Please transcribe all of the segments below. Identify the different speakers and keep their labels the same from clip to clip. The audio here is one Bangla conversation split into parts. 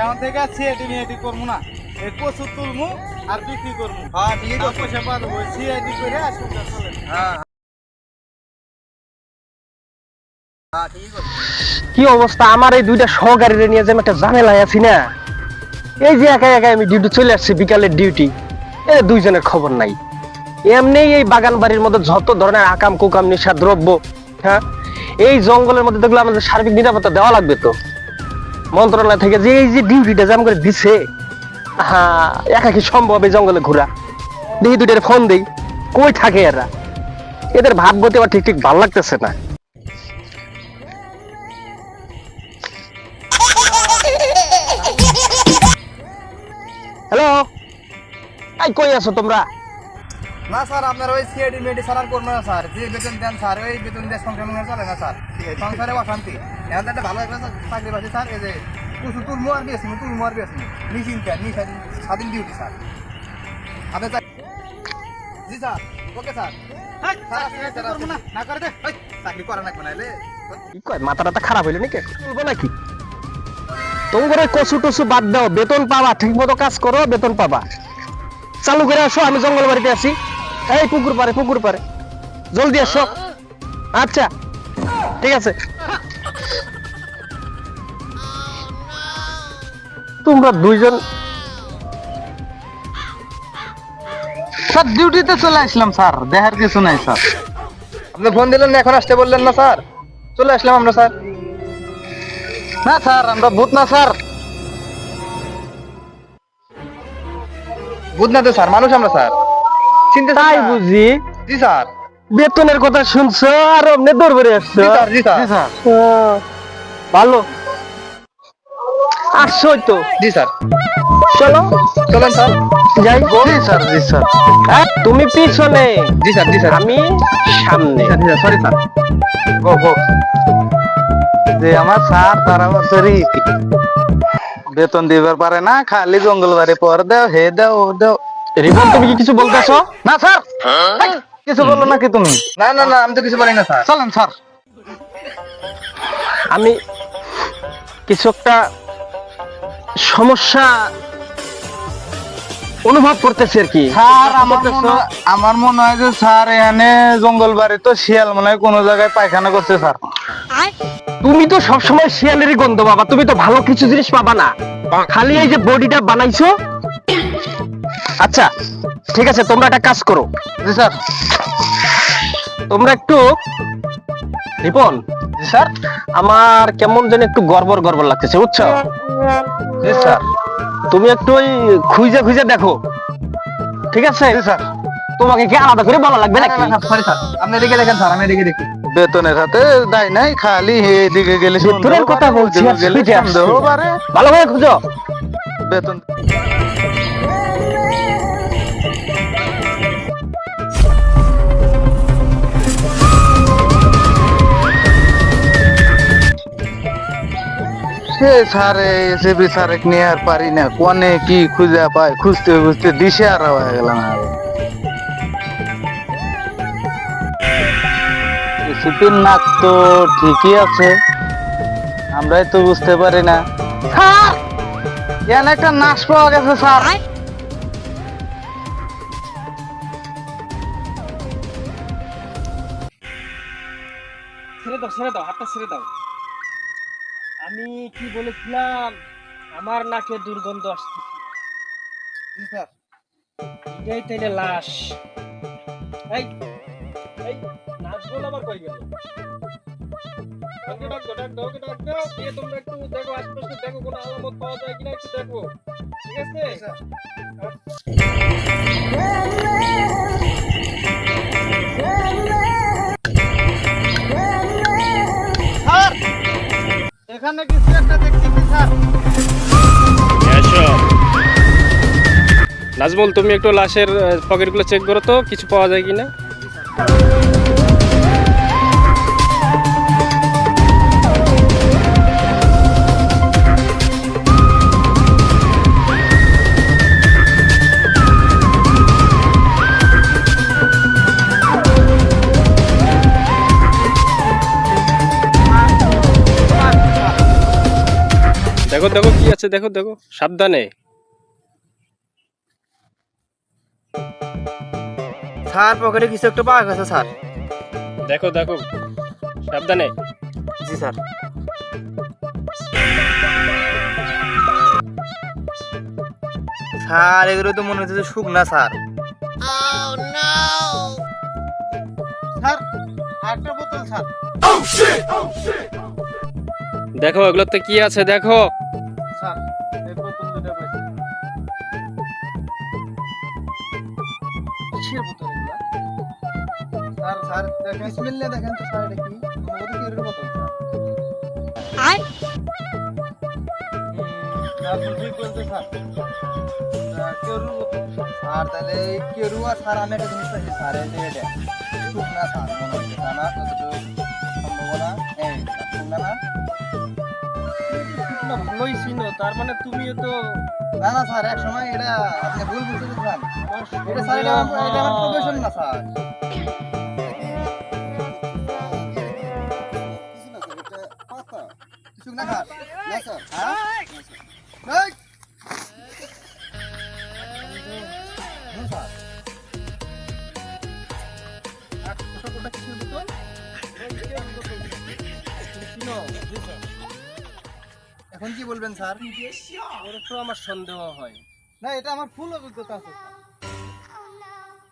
Speaker 1: এখন থেকে সিআইডি মিআইডি করবো না, এই কচু তুলমু আর বিক্রি করবো।
Speaker 2: হ্যাঁ ঠিক আছে।
Speaker 1: পয়সা পাবো সিআইডি করে আর সংসার চলে।
Speaker 2: হ্যাঁ হ্যাঁ ঠিক আছে।
Speaker 3: কি অবস্থা আমার এই দুইটা সহকারীরে নিয়ে যে আমি একটা ঝামেলায় আছি না। এই যে একা একা আমি ডিউটি চলে আসছি, বিকালের ডিউটি, এ দুইজনের খবর নাই। এমনি এই বাগান বাড়ির মধ্যে যত ধরনের আকাম কুকাম নেশা দ্রব্য, হ্যাঁ এই জঙ্গলের মধ্যে দেখলে আমাদের সার্বিক নিরাপত্তা দেওয়া লাগবে তো মন্ত্রণালয় থেকে, যে এই যে ডিউটিটা জাম করে দিছে। হ্যাঁ একা কি সম্ভব এই জঙ্গলে ঘোরা? দেখি দুইটার ফোন দেই, কই থাকে এরা? এদের ভাব গতি আবার ঠিক ঠিক ভাল লাগতেছে না। হ্যালো, এই কই আছো তোমরা?
Speaker 2: না স্যার, আপনার ওই সিআইডি মেডি স্যার আর করবো না স্যার। যে বেতন দেন স্যার, ওই বেতন দিয়ে সংসার মনে চলে না স্যার। সংসারে অশান্তি। এখন তো একটা ভালো একটা চাকরি পাচ্ছি স্যার। এই যে কিছু তুলমু আর বেশি তুলমু আর বেশি নিশ্চিন্তে স্বাধীন ডিউটি স্যার। আপনি জি স্যার, ওকে স্যার।
Speaker 1: করবো না, না করে দে।
Speaker 2: চাকরি করা না বানাইলে
Speaker 3: কি কয়, মাথা টাথা খারাপ হইলো নাকি? বলবো নাকি? তোমরা কচু টসু বাদ দাও, বেতন পাবা, ঠিক মতো কাজ করো, বেতন পাবা। চালু করে আসো, আমি জঙ্গল বাড়িতে আছি। এই পুকুর পারে জলদি আসো। আচ্ছা ঠিক আছে। তোমরা দুইজন
Speaker 1: স্যার ডিউটিতে চলে আসলাম স্যার, দেখার কিছু নাই স্যার।
Speaker 2: আপনি ফোন দিলেন না, এখন আসতে বললেন না স্যার? চলে আসলাম আমরা স্যার।
Speaker 1: না স্যার, আমরা ভূত না স্যার।
Speaker 2: বুঝ না তো স্যার, মানুষ আমরা স্যার। চিনতে
Speaker 3: তাই বুঝি?
Speaker 2: জি স্যার।
Speaker 3: বেতনের কথা শুনছো আর অমনে দৌড় আসছো?
Speaker 2: জি স্যার, জি স্যার।
Speaker 1: জি স্যার।
Speaker 3: ভালো আসছোই তো।
Speaker 2: জি স্যার,
Speaker 3: চলো
Speaker 2: চলেন স্যার।
Speaker 3: যাই।
Speaker 1: জি স্যার, জি স্যার।
Speaker 3: হ্যাঁ, তুমি পিছনে,
Speaker 2: জি স্যার, জি স্যার।
Speaker 3: আমি সামনে।
Speaker 2: Sorry sir.
Speaker 1: গো যে আমার স্যার তারা বছরই বেতন দিবার পারে না, খালি জঙ্গল বাড়ি পর দেও, হে দেও, ও দেও।
Speaker 3: রিপন, তুমি কি কিছু বলতেছো?
Speaker 1: না স্যার, কিছু বললো নাকি তুমি?
Speaker 2: না না না, আমি তো কিছু বলি না স্যার।
Speaker 1: চলেন স্যার।
Speaker 3: আমি কিছু একটা সমস্যা অনুভব করতেছি আর কি।
Speaker 1: স্যার আমার মনে হয় যে স্যার এখানে জঙ্গল বাড়ি তো শিয়াল মনে হয় কোনো জায়গায় পায়খানা করছে স্যার।
Speaker 3: তুমি তো সবসময় শিয়ালেরই গন্ধ বাবা, তুমি তো ভালো কিছু জিনিস পাবা না, খালি এই যে বডিটা বানাইছো। আচ্ছা ঠিক আছে, তোমরা একটা কাজ করো।
Speaker 1: জি স্যার।
Speaker 3: তোমরা একটু, রিপন,
Speaker 1: জি স্যার।
Speaker 3: আমার কেমন যেন একটু গড়বড় লাগতেছে, বুঝছো?
Speaker 1: জি স্যার।
Speaker 3: তুমি একটু ওই খুঁজে দেখো, ঠিক আছে?
Speaker 1: জি স্যার।
Speaker 3: তোমাকে কি আলাদা করে বলা লাগবে নাকি?
Speaker 2: সরি স্যার, আপনি এদিকে দেখেন স্যার, আমি এদিকে দেখি।
Speaker 1: বেতনের হাতে দায় নাই, খালি এদিকে গেলে
Speaker 3: বেতনের কথা বলছি, আর
Speaker 1: গেলে
Speaker 3: সুবিধে আসছে।
Speaker 1: সন্দেহ বাড়ে।
Speaker 3: ভালো করে খুঁজো।
Speaker 1: বেতন সে স্যারে এসএবি স্যারে নিয়ে আর পারি না, কোনে কি খুঁজে পায়, খুঁজতে দিশে আর হয়ে গেলাম। এসিপির নাক তো ঠিকই আছে, আমরাই তো বুঝতে পারি না। স্যার এখানে একটা নাশ পাওয়া গেছে স্যার।
Speaker 3: ছেড়ে দাও, হাতটা ছেড়ে দাও। আমি কি বলেছিলাম, আমার নাকে দুর্গন্ধ আসতেছে।
Speaker 2: জি স্যার।
Speaker 3: এটাই তাইলে লাশ। এই এই নাচগুলো আবার কই গেল? ডাক দাও, দিয়ে তোমরা একটু দেখো, আশপাশে দেখো কোনো আলামত পাওয়া যায় কিনা, একটু দেখো, ঠিক আছে?
Speaker 1: স্যার এখানে কিছু একটা দেখছি কি স্যার?
Speaker 3: নাজমুল, তুমি একটু লাশের পকেটগুলো চেক করো তো, কিছু পাওয়া যায় কিনা।
Speaker 4: দেখো দেখো কি আছে, দেখো দেখো, সাবধানে।
Speaker 2: স্যার পকেটে কিছু একটা পাওয়া গেছে স্যার।
Speaker 4: দেখো দেখো, সাবধানে।
Speaker 2: জি স্যার। স্যার এগুলো তো মনে হচ্ছে যে শুকনা স্যার। স্যার আরেকটা বোতল স্যার।
Speaker 4: দেখো এগুলোতে কি আছে দেখো।
Speaker 2: স্যার এই বোতল দুটো পাইছি। কিসের বোতল এগুলা? স্যার স্যার দেখেন, স্মেল নিয়ে দেখেন তো স্যার, এটা কি? সম্ভবত কেরোর বোতল স্যার। আপনি ঠিক বলছেন স্যার। কেরোর বোতল। আর তাহলে এই কেরু আর স্যার আমি একটা জিনিস পাইছি স্যার, এই যে এটা শুকনা স্যার মনে হচ্ছে, জানা যতটুকু সম্ভাবনা এই শুকনা না।
Speaker 3: ভালোই চিনো, তার মানে তুমিও তো
Speaker 2: না না স্যার, এক সময় এটা আপনি ভুল বুঝতে স্যার। এটা স্যার এটা আমার প্রফেশন না স্যার। শুকনা স্যার? না স্যার। হ্যাঁ? এই! হুম, স্যার। আর ওটা কিসের বোতল? চিনো? জি, স্যার। এখন কি বলবেন স্যার?
Speaker 3: ওর তো আমার সন্দেহ হয়।
Speaker 2: না এটা আমার ফুল অভিজ্ঞতা আছে স্যার।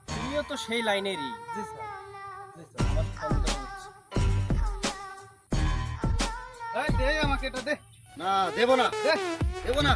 Speaker 3: তুমিও তো সেই লাইনেরই।
Speaker 2: জি স্যার।
Speaker 3: জি স্যার, আমার সন্দেহ হচ্ছে।
Speaker 2: এই দে আমাকে এটা দে।
Speaker 5: না দেবো না,
Speaker 2: দে।
Speaker 5: দেবো না।